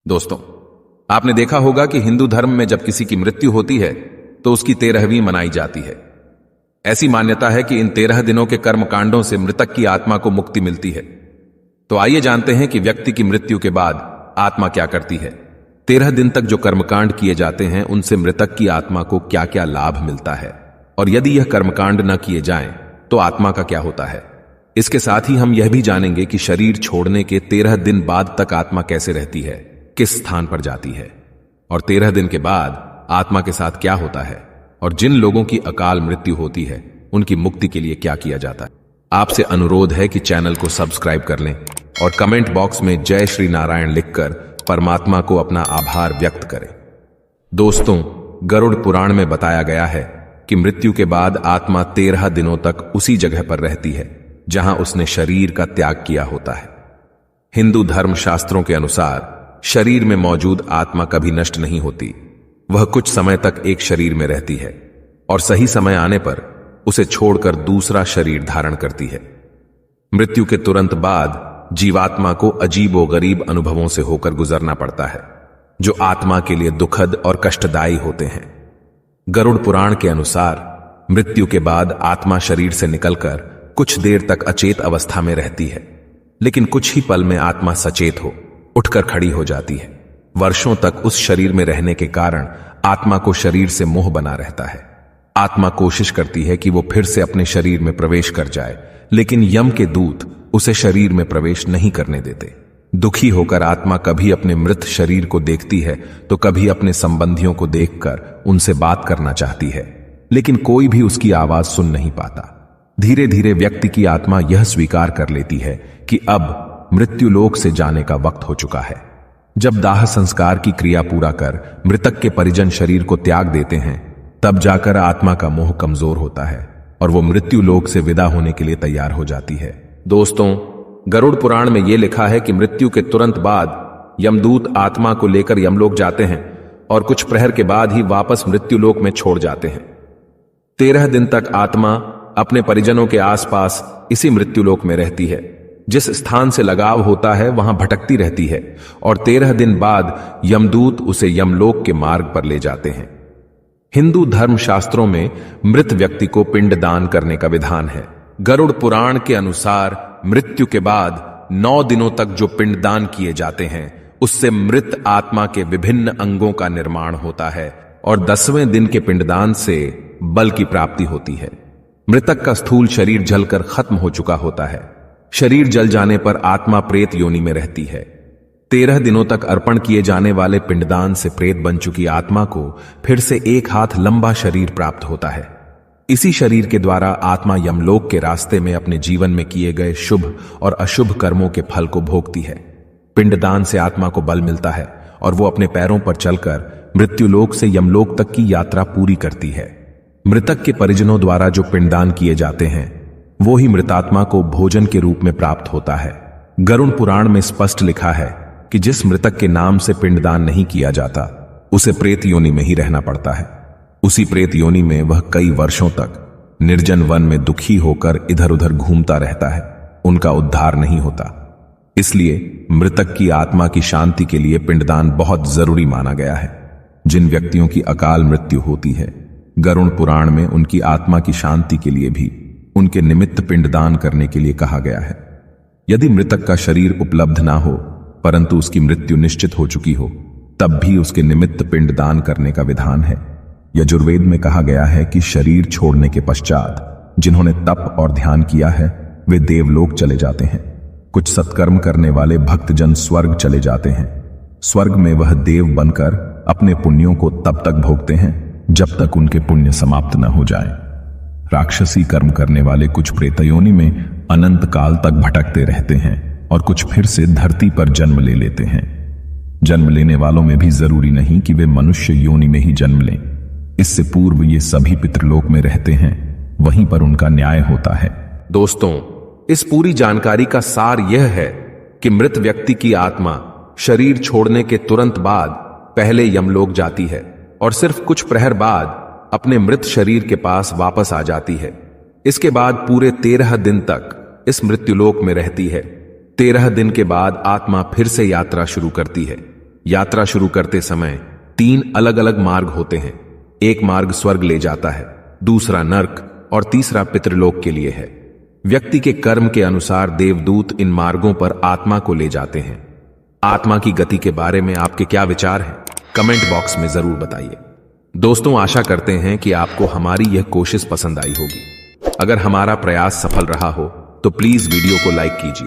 दोस्तों, आपने देखा होगा कि हिंदू धर्म में जब किसी की मृत्यु होती है तो उसकी 13वीं मनाई जाती है। ऐसी मान्यता है कि इन 13 दिनों के कर्मकांडों से मृतक की आत्मा को मुक्ति मिलती है। तो आइए जानते हैं कि व्यक्ति की मृत्यु के बाद आत्मा क्या करती है। 13 दिन तक जो कर्मकांड किए जाते हैं उनसे मृतक की आत्मा को क्या क्या लाभ मिलता है, और यदि यह कर्मकांड न किए जाएं तो आत्मा का क्या होता है। इसके साथ ही हम यह भी जानेंगे कि शरीर छोड़ने के 13 दिन बाद तक आत्मा कैसे रहती है, किस स्थान पर जाती है, और 13 दिन के बाद आत्मा के साथ क्या होता है, और जिन लोगों की अकाल मृत्यु होती है उनकी मुक्ति के लिए क्या किया जाता है। आपसे अनुरोध है कि चैनल को सब्सक्राइब कर लें और कमेंट बॉक्स में जय श्री नारायण लिखकर परमात्मा को अपना आभार व्यक्त करें। दोस्तों, गरुड़ पुराण में बताया गया है कि मृत्यु के बाद आत्मा 13 दिनों तक उसी जगह पर रहती है जहां उसने शरीर का त्याग किया होता है। हिंदू धर्म शास्त्रों के अनुसार शरीर में मौजूद आत्मा कभी नष्ट नहीं होती। वह कुछ समय तक एक शरीर में रहती है और सही समय आने पर उसे छोड़कर दूसरा शरीर धारण करती है। मृत्यु के तुरंत बाद जीवात्मा को अजीबोगरीब अनुभवों से होकर गुजरना पड़ता है, जो आत्मा के लिए दुखद और कष्टदायी होते हैं। गरुड़ पुराण के अनुसार मृत्यु के बाद आत्मा शरीर से निकलकर कुछ देर तक अचेत अवस्था में रहती है, लेकिन कुछ ही पल में आत्मा सचेत हो उठकर खड़ी हो जाती है। वर्षों तक उस शरीर में रहने के कारण आत्मा को शरीर से मोह बना रहता है। आत्मा कोशिश करती है कि वो फिर से अपने शरीर में प्रवेश कर जाए, लेकिन यम के दूत उसे शरीर में प्रवेश नहीं करने देते। दुखी होकर आत्मा कभी अपने मृत शरीर को देखती है तो कभी अपने संबंधियों को देखकर उनसे बात करना चाहती है, लेकिन कोई भी उसकी आवाज सुन नहीं पाता। धीरे धीरे व्यक्ति की आत्मा यह स्वीकार कर लेती है कि अब मृत्यु लोक से जाने का वक्त हो चुका है। जब दाह संस्कार की क्रिया पूरा कर मृतक के परिजन शरीर को त्याग देते हैं, तब जाकर आत्मा का मोह कमजोर होता है और वो मृत्यु लोक से विदा होने के लिए तैयार हो जाती है। दोस्तों, गरुड़ पुराण में यह लिखा है कि मृत्यु के तुरंत बाद यमदूत आत्मा को लेकर यमलोक जाते हैं और कुछ प्रहर के बाद ही वापस मृत्यु लोक में छोड़ जाते हैं। 13 दिन तक आत्मा अपने परिजनों के आसपास इसी मृत्यु लोक में रहती है। जिस स्थान से लगाव होता है वहां भटकती रहती है और 13 दिन बाद यमदूत उसे यमलोक के मार्ग पर ले जाते हैं। हिंदू धर्म शास्त्रों में मृत व्यक्ति को पिंडदान करने का विधान है। गरुड़ पुराण के अनुसार मृत्यु के बाद 9 दिनों तक जो पिंडदान किए जाते हैं उससे मृत आत्मा के विभिन्न अंगों का निर्माण होता है और 10वें दिन के पिंडदान से बल की प्राप्ति होती है। मृतक का स्थूल शरीर जलकर खत्म हो चुका होता है। शरीर जल जाने पर आत्मा प्रेत योनि में रहती है। 13 दिनों तक अर्पण किए जाने वाले पिंडदान से प्रेत बन चुकी आत्मा को फिर से 1 हाथ लंबा शरीर प्राप्त होता है। इसी शरीर के द्वारा आत्मा यमलोक के रास्ते में अपने जीवन में किए गए शुभ और अशुभ कर्मों के फल को भोगती है। पिंडदान से आत्मा को बल मिलता है और वो अपने पैरों पर चलकर मृत्युलोक से यमलोक तक की यात्रा पूरी करती है। मृतक के परिजनों द्वारा जो पिंडदान किए जाते हैं वो ही मृतात्मा को भोजन के रूप में प्राप्त होता है। गरुड़ पुराण में स्पष्ट लिखा है कि जिस मृतक के नाम से पिंडदान नहीं किया जाता उसे प्रेत योनि में ही रहना पड़ता है। उसी प्रेत योनि में वह कई वर्षों तक निर्जन वन में दुखी होकर इधर उधर घूमता रहता है। उनका उद्धार नहीं होता। इसलिए मृतक की आत्मा की शांति के लिए पिंडदान बहुत जरूरी माना गया है। जिन व्यक्तियों की अकाल मृत्यु होती है, गरुड़ पुराण में उनकी आत्मा की शांति के लिए भी उनके निमित्त पिंडदान करने के लिए कहा गया है। यदि मृतक का शरीर उपलब्ध ना हो परंतु उसकी मृत्यु निश्चित हो चुकी हो, तब भी उसके निमित्त पिंडदान करने का विधान है। यजुर्वेद में कहा गया है कि शरीर छोड़ने के पश्चात जिन्होंने तप और ध्यान किया है वे देवलोक चले जाते हैं। कुछ सत्कर्म करने वाले भक्तजन स्वर्ग चले जाते हैं। स्वर्ग में वह देव बनकर अपने पुण्यों को तब तक भोगते हैं जब तक उनके पुण्य समाप्त न हो जाए। राक्षसी कर्म करने वाले कुछ प्रेत योनि में अनंत काल तक भटकते रहते हैं और कुछ फिर से धरती पर जन्म ले लेते हैं। जन्म लेने वालों में भी जरूरी नहीं कि वे मनुष्य योनि में ही जन्म लें। इससे पूर्व ये सभी पितृलोक में रहते हैं, वहीं पर उनका न्याय होता है। दोस्तों, इस पूरी जानकारी का सार यह है कि मृत व्यक्ति की आत्मा शरीर छोड़ने के तुरंत बाद पहले यमलोक जाती है और सिर्फ कुछ प्रहर बाद अपने मृत शरीर के पास वापस आ जाती है। इसके बाद पूरे 13 दिन तक इस मृत्युलोक में रहती है। 13 दिन के बाद आत्मा फिर से यात्रा शुरू करती है। यात्रा शुरू करते समय 3 अलग अलग मार्ग होते हैं। एक मार्ग स्वर्ग ले जाता है, दूसरा नर्क और तीसरा पितृलोक के लिए है। व्यक्ति के कर्म के अनुसार देवदूत इन मार्गों पर आत्मा को ले जाते हैं। आत्मा की गति के बारे में आपके क्या विचार हैं? कमेंट बॉक्स में जरूर बताइए। दोस्तों, आशा करते हैं कि आपको हमारी यह कोशिश पसंद आई होगी। अगर हमारा प्रयास सफल रहा हो तो प्लीज वीडियो को लाइक कीजिए।